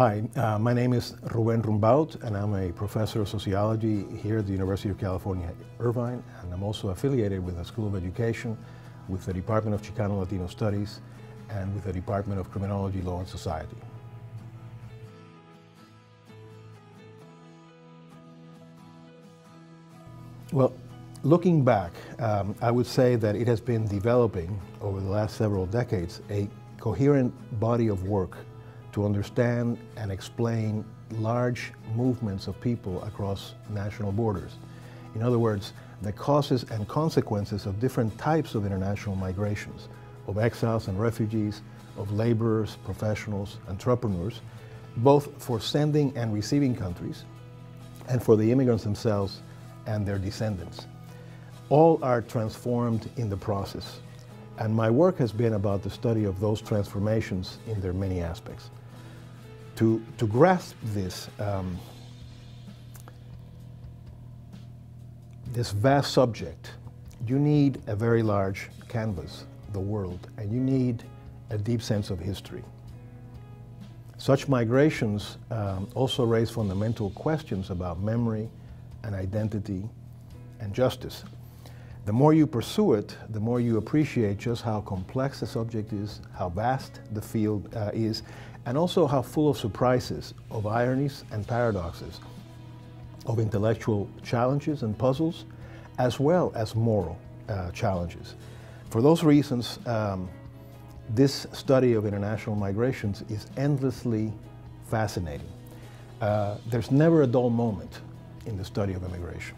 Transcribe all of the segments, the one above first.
Hi, my name is Ruben Rumbaut, and I'm a professor of sociology here at the University of California, Irvine, and I'm also affiliated with the School of Education, with the Department of Chicano Latino Studies, and with the Department of Criminology, Law, and Society. Well, looking back, I would say that it has been developing over the last several decades a coherent body of work to understand and explain large movements of people across national borders. In other words, the causes and consequences of different types of international migrations, of exiles and refugees, of laborers, professionals, entrepreneurs, both for sending and receiving countries, and for the immigrants themselves and their descendants. All are transformed in the process, and my work has been about the study of those transformations in their many aspects. To grasp this, this vast subject, you need a very large canvas, the world, and you need a deep sense of history. Such migrations also raise fundamental questions about memory and identity and justice. The more you pursue it, the more you appreciate just how complex the subject is, how vast the field is, and also how full of surprises, of ironies and paradoxes, of intellectual challenges and puzzles, as well as moral challenges. For those reasons, this study of international migrations is endlessly fascinating. There's never a dull moment in the study of immigration.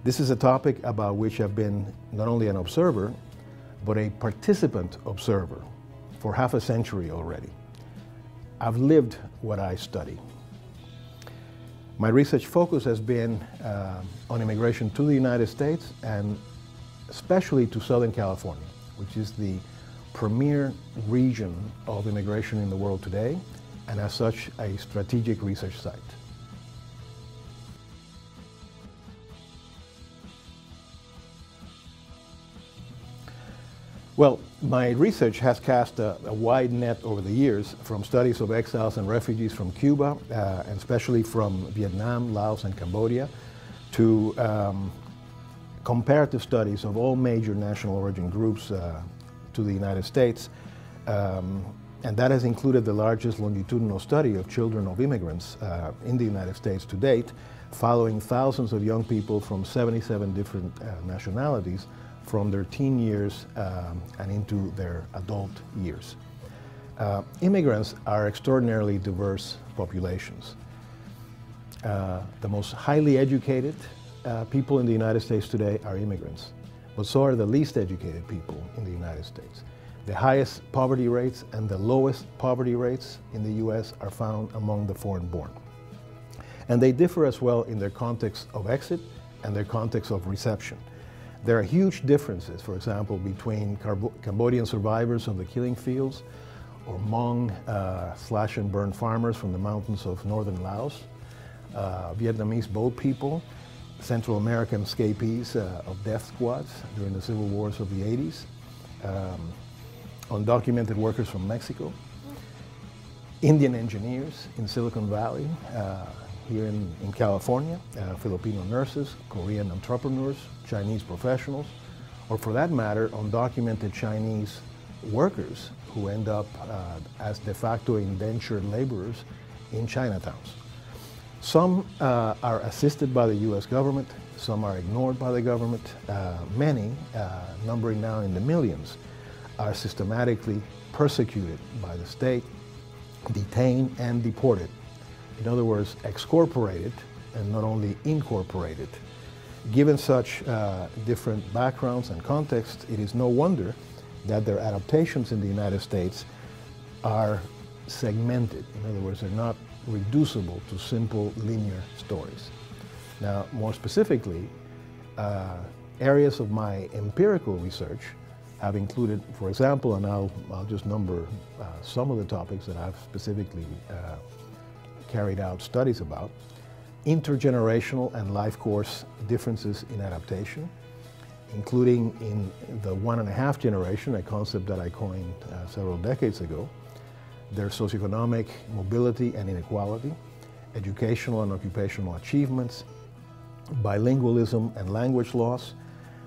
This is a topic about which I've been not only an observer, but a participant observer for half a century already. I've lived what I study. My research focus has been on immigration to the United States, and especially to Southern California, which is the premier region of immigration in the world today, and as such, a strategic research site. Well, my research has cast a wide net over the years, from studies of exiles and refugees from Cuba, and especially from Vietnam, Laos, and Cambodia, to comparative studies of all major national origin groups to the United States. And that has included the largest longitudinal study of children of immigrants in the United States to date, following thousands of young people from 77 different nationalities from their teen years and into their adult years. Immigrants are extraordinarily diverse populations. The most highly educated people in the United States today are immigrants, but so are the least educated people in the United States. The highest poverty rates and the lowest poverty rates in the U.S. are found among the foreign-born. And they differ as well in their context of exit and their context of reception. There are huge differences, for example, between Cambodian survivors of the killing fields or Hmong slash and burn farmers from the mountains of northern Laos, Vietnamese boat people, Central American escapees of death squads during the civil wars of the 80s, undocumented workers from Mexico, Indian engineers in Silicon Valley, here in California, Filipino nurses, Korean entrepreneurs, Chinese professionals, or for that matter, undocumented Chinese workers who end up as de facto indentured laborers in Chinatowns. Some are assisted by the U.S. government, some are ignored by the government. Many, numbering now in the millions, are systematically persecuted by the state, detained and deported. In other words, excorporated and not only incorporated. Given such different backgrounds and contexts, it is no wonder that their adaptations in the United States are segmented. In other words, they're not reducible to simple linear stories. Now, more specifically, areas of my empirical research have included, for example, and I'll just number some of the topics that I've specifically carried out studies about: intergenerational and life course differences in adaptation, including in the 1.5 generation, a concept that I coined several decades ago, their socioeconomic mobility and inequality, educational and occupational achievements, bilingualism and language loss,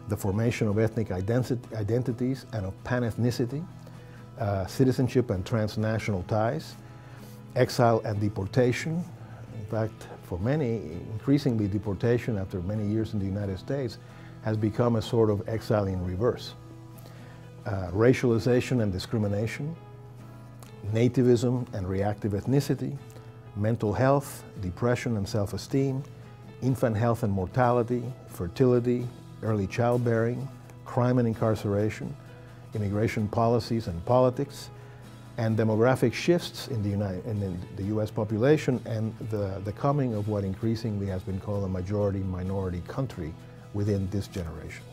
the formation of ethnic identities and of pan-ethnicity, citizenship and transnational ties, exile and deportation. In fact, for many, increasingly deportation after many years in the United States has become a sort of exile in reverse. Racialization and discrimination, nativism and reactive ethnicity, mental health, depression and self-esteem, infant health and mortality, fertility, early childbearing, crime and incarceration, immigration policies and politics, and demographic shifts in the U.S. population and the coming of what increasingly has been called a majority-minority country within this generation.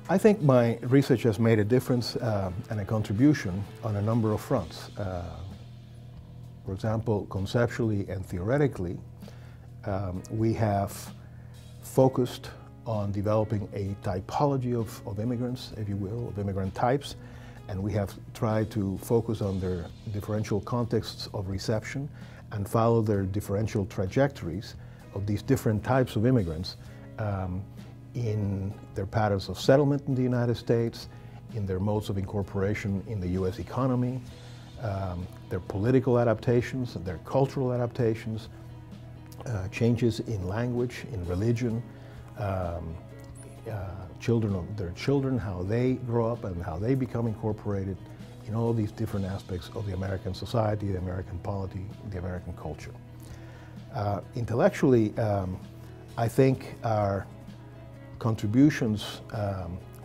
I think my research has made a difference and a contribution on a number of fronts. For example, conceptually and theoretically, we have focused on developing a typology of immigrants, if you will, of immigrant types, and we have tried to focus on their differential contexts of reception and follow their differential trajectories of these different types of immigrants in their patterns of settlement in the United States, in their modes of incorporation in the U.S. economy, their political adaptations, their cultural adaptations, changes in language, in religion, their children, how they grow up and how they become incorporated in all these different aspects of the American society, the American polity, the American culture. Intellectually, I think our contributions,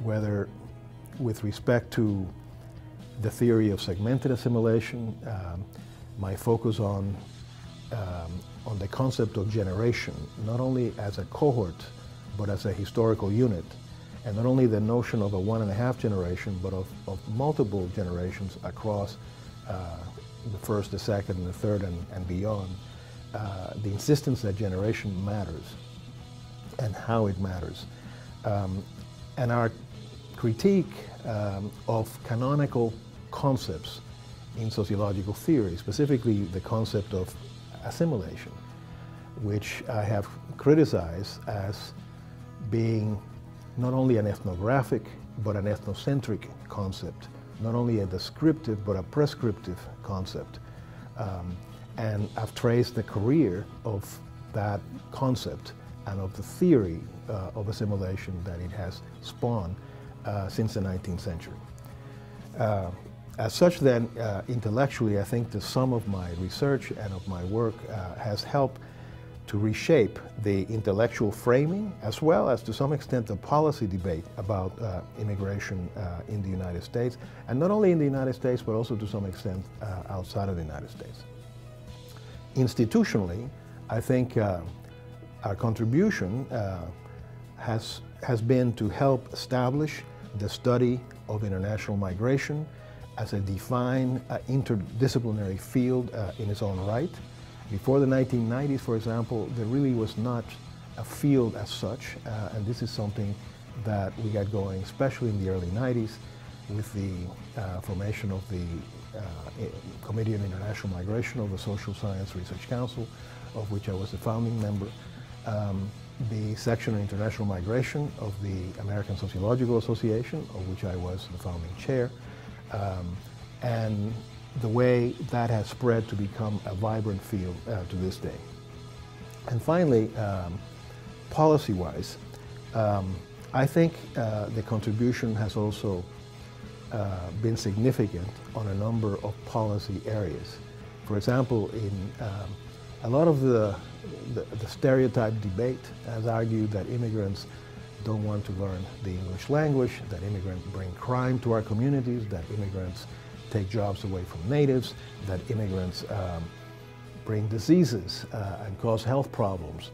whether with respect to the theory of segmented assimilation, my focus on the concept of generation, not only as a cohort, but as a historical unit, and not only the notion of a 1.5 generation, but of multiple generations across the first, the second, and the third, and beyond. The insistence that generation matters and how it matters. And our critique of canonical concepts in sociological theory, specifically the concept of assimilation, which I have criticized as being not only an ethnographic but an ethnocentric concept, not only a descriptive but a prescriptive concept. And I've traced the career of that concept and of the theory of assimilation that it has spawned since the 19th century. As such then, intellectually, I think the sum of my research and of my work has helped to reshape the intellectual framing as well as to some extent the policy debate about immigration in the United States, and not only in the United States but also to some extent outside of the United States. Institutionally, I think our contribution has been to help establish the study of international migration as a defined interdisciplinary field in its own right. Before the 1990s, for example, there really was not a field as such, and this is something that we got going, especially in the early 90s, with the formation of the Committee on International Migration of the Social Science Research Council, of which I was a founding member, the Section on International Migration of the American Sociological Association, of which I was the founding chair, and the way that has spread to become a vibrant field to this day. And finally, policy-wise, I think the contribution has also been significant on a number of policy areas. For example, in a lot of the stereotype debate has argued that immigrants don't want to learn the English language, that immigrants bring crime to our communities, that immigrants take jobs away from natives, that immigrants bring diseases and cause health problems.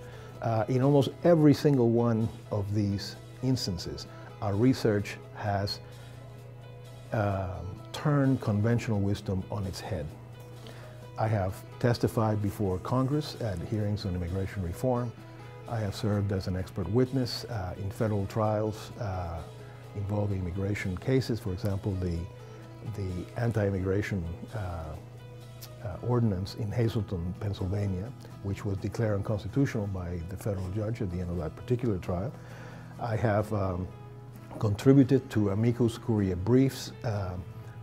In almost every single one of these instances, our research has turned conventional wisdom on its head. I have testified before Congress at hearings on immigration reform. I have served as an expert witness in federal trials involving immigration cases. For example, the anti-immigration ordinance in Hazleton, Pennsylvania, which was declared unconstitutional by the federal judge at the end of that particular trial. I have contributed to amicus curiae briefs,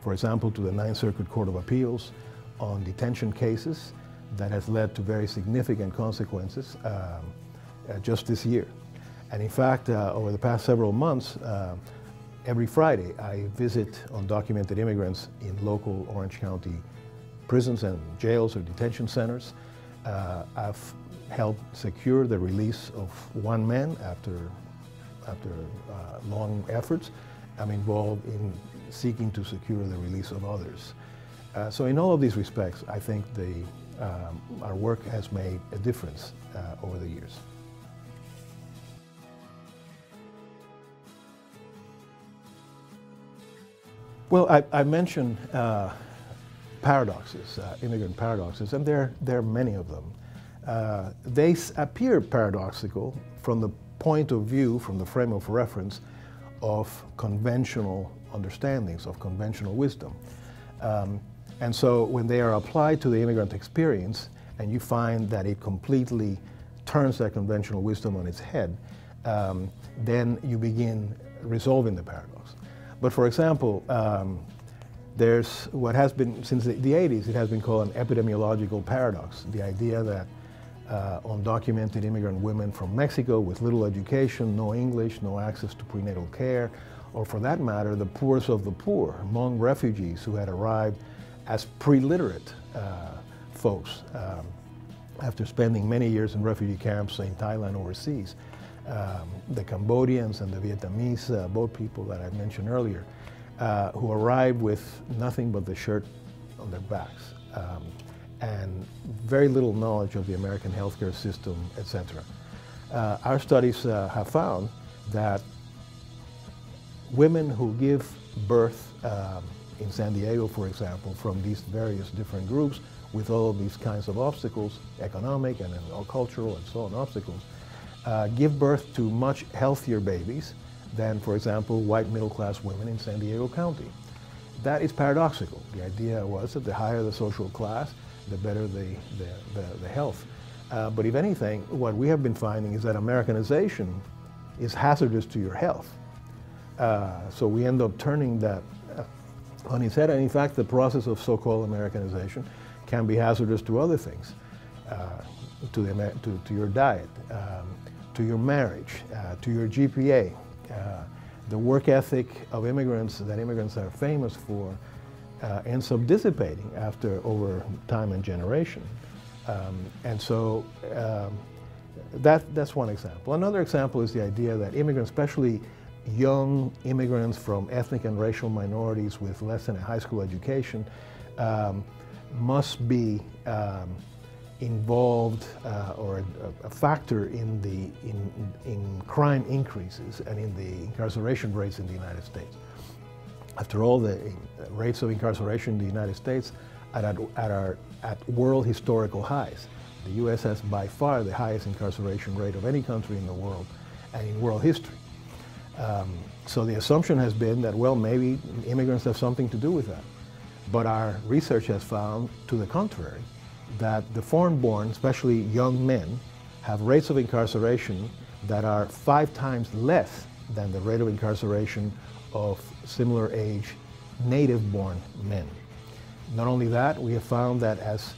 for example, to the Ninth Circuit Court of Appeals on detention cases that has led to very significant consequences just this year. And in fact, over the past several months, every Friday I visit undocumented immigrants in local Orange County prisons and jails or detention centers. I've helped secure the release of one man after long efforts. I'm involved in seeking to secure the release of others. So in all of these respects, I think our work has made a difference over the years. Well, I mentioned paradoxes, immigrant paradoxes, and there are many of them. They appear paradoxical from the point of view, from the frame of reference of conventional understandings, of conventional wisdom. And so when they are applied to the immigrant experience, and you find that it completely turns that conventional wisdom on its head, then you begin resolving the paradox. But for example, there's what has been, since the 80s, it has been called an epidemiological paradox. The idea that undocumented immigrant women from Mexico with little education, no English, no access to prenatal care, or for that matter, the poorest of the poor, Hmong refugees who had arrived as pre-literate folks after spending many years in refugee camps in Thailand overseas. The Cambodians and the Vietnamese boat people that I mentioned earlier, who arrived with nothing but the shirt on their backs and very little knowledge of the American healthcare system, etc. Our studies have found that women who give birth in San Diego, for example, from these various different groups with all of these kinds of obstacles, economic and cultural and so on obstacles, give birth to much healthier babies than, for example, white middle-class women in San Diego County. That is paradoxical. The idea was that the higher the social class, the better the health. But if anything, what we have been finding is that Americanization is hazardous to your health. So we end up turning that on its head, and in fact, the process of so-called Americanization can be hazardous to other things, to your diet, to your marriage, to your GPA. The work ethic of immigrants that immigrants are famous for ends up dissipating over time and generation. And so that's one example. Another example is the idea that immigrants, especially young immigrants from ethnic and racial minorities with less than a high school education, must be involved or a factor in crime increases and in the incarceration rates in the United States. After all, the rates of incarceration in the United States are at world historical highs. The U.S. has by far the highest incarceration rate of any country in the world and in world history. So the assumption has been that, well, maybe immigrants have something to do with that. But our research has found, to the contrary, that the foreign-born, especially young men, have rates of incarceration that are 5 times less than the rate of incarceration of similar age native-born men. Not only that, we have found that as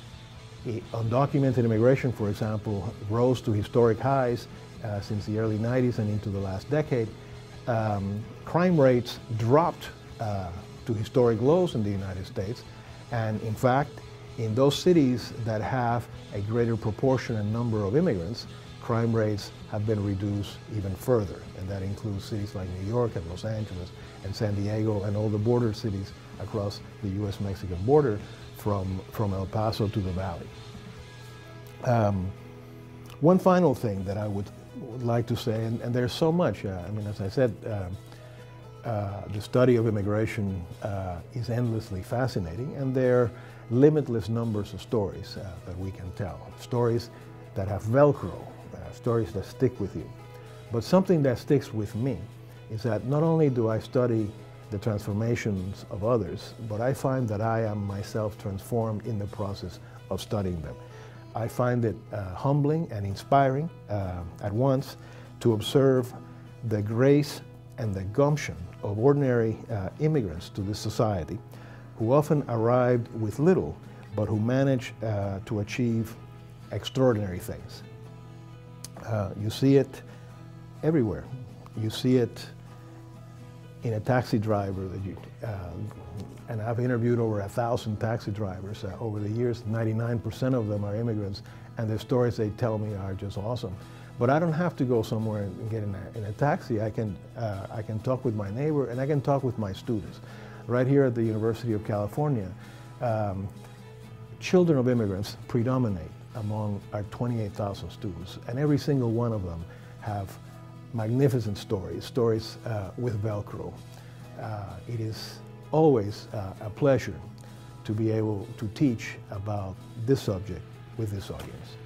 undocumented immigration, for example, rose to historic highs since the early 90s and into the last decade, crime rates dropped to historic lows in the United States. And in fact, in those cities that have a greater proportion and number of immigrants, crime rates have been reduced even further. And that includes cities like New York and Los Angeles and San Diego and all the border cities across the U.S.-Mexican border from El Paso to the Valley. One final thing that I would like to say, and there's so much, I mean, as I said, the study of immigration is endlessly fascinating, and there are limitless numbers of stories that we can tell. Stories that have Velcro, stories that stick with you. But something that sticks with me is that not only do I study the transformations of others, but I find that I am myself transformed in the process of studying them. I find it humbling and inspiring at once to observe the grace and the gumption of ordinary immigrants to this society who often arrived with little, but who managed to achieve extraordinary things. You see it everywhere. You see it in a taxi driver that you, and I've interviewed over 1,000 taxi drivers over the years. 99% of them are immigrants, and the stories they tell me are just awesome. But I don't have to go somewhere and get in a taxi. I can talk with my neighbor, and I can talk with my students. Right here at the University of California, children of immigrants predominate among our 28,000 students, and every single one of them have magnificent stories with Velcro. It is always a pleasure to be able to teach about this subject with this audience.